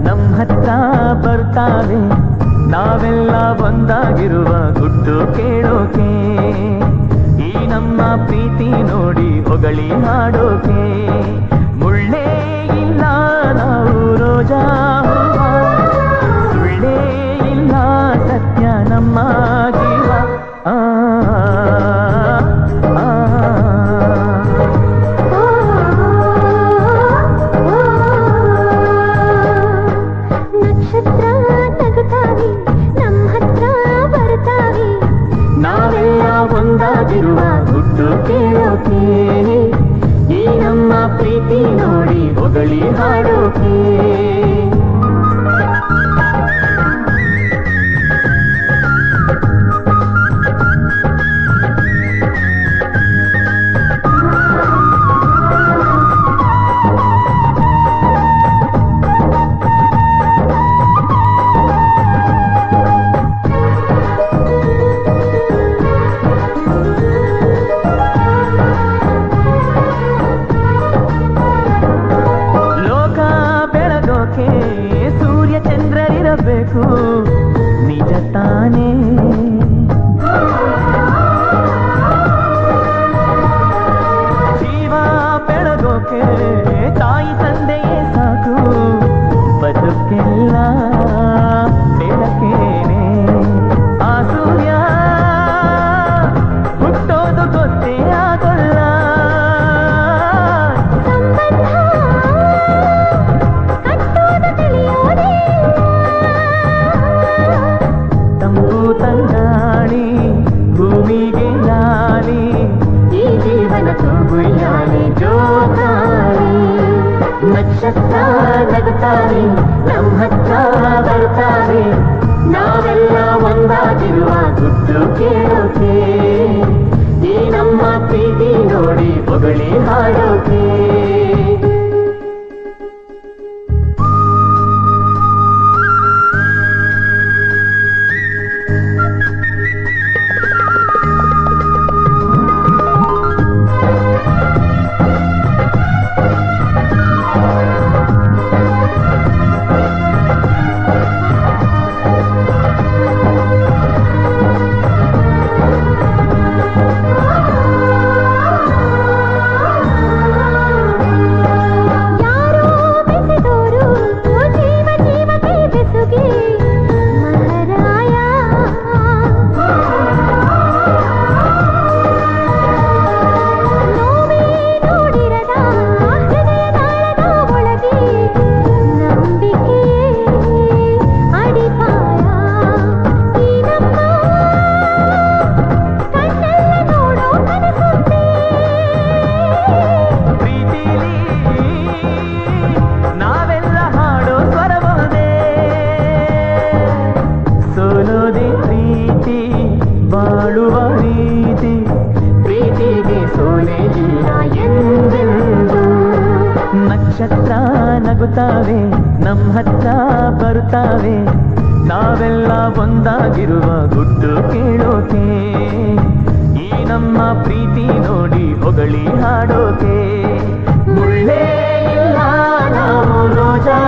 ನಮ್ಮ ಹತ್ರ ಬರ್ತಾವೆ ನಾವೆಲ್ಲ ಒಂದಾಗಿರುವ ಗುಟ್ಟು ಕೇಳೋಕೆ ಈ ನಮ್ಮ ಪ್ರೀತಿ ನೋಡಿ ಹೊಗಳಿ ಹಾಡೋಕೆ ಮುಳ್ಳೇ ಇಲ್ಲ ನಾವು ರೋಜಾ ಸುಳ್ಳೇ ಇಲ್ಲ ಸತ್ಯ ನಮ್ಮ ಜೀವ ನಕ್ಷತ್ರ ನಗುತ್ತಾವೆ ನಮ್ಮ ಹತ್ರ ಬರ್ತಾವೆ ನಾವೆಲ್ಲ ಒಂದಾಗಿರುವ ಗುಟ್ಟು ಕೇಳೋಕೆ ಈ ನಮ್ಮ ಪ್ರೀತಿ ನೋಡಿ ಹೊಗಳಿ ಹಾಡೋಕೆ ಸೂರ್ಯ ಚಂದ್ರರಿರಬೇಕು ನಿಜ ತಾನೇ ಜೀವ ಬೆಳಗೋಕೆ ತಾಯಿ ತಂದೆಯೇ ಸಾಕು ಬದುಕೆಲ್ಲ ಬೆಳಕೇನೆ ಆ ಸೂರ್ಯ ಹುಟ್ಟೋದು ಗೊತ್ತೇ ಆಗೋಲ್ಲ ತಂಗಾಳಿ ಭೂಮಿಗೆ ಲಾಲಿ ಈ ಜೀವನ ತುಂಬುಯಾನೆ ಜೋಕಾಲಿ ನಕ್ಷತ್ರ ನಗುತ್ತಾವೆ ನಮ್ಮ ಹತ್ರ ಬರ್ತಾವೆ ನಾವೆಲ್ಲ ಒಂದಾಗಿರುವ ಗುಟ್ಟು ಕೇಳೋಕೆ ಈ ನಮ್ಮ ಪ್ರೀತಿ ನೋಡಿ ಹೊಗಳಿ ಹಾಡೋಕೆ ಬಾಳುವ ರೀತಿ ಪ್ರೀತಿಗೆ ಸೋಲೆ ಇಲ್ಲ ಎಂದೆಂದು ನಕ್ಷತ್ರ ನಗುತ್ತಾವೆ ನಮ್ಮ ಹತ್ರ ಬರುತ್ತಾವೆ ನಾವೆಲ್ಲ ಒಂದಾಗಿರುವ ಗುಟ್ಟು ಕೇಳೋಕೆ ಈ ನಮ್ಮ ಪ್ರೀತಿ ನೋಡಿ ಹೊಗಳಿ ಹಾಡೋಕೆ ಮುಳ್ಳೇ ಇಲ್ಲ ನಾವು ರೋಜಾ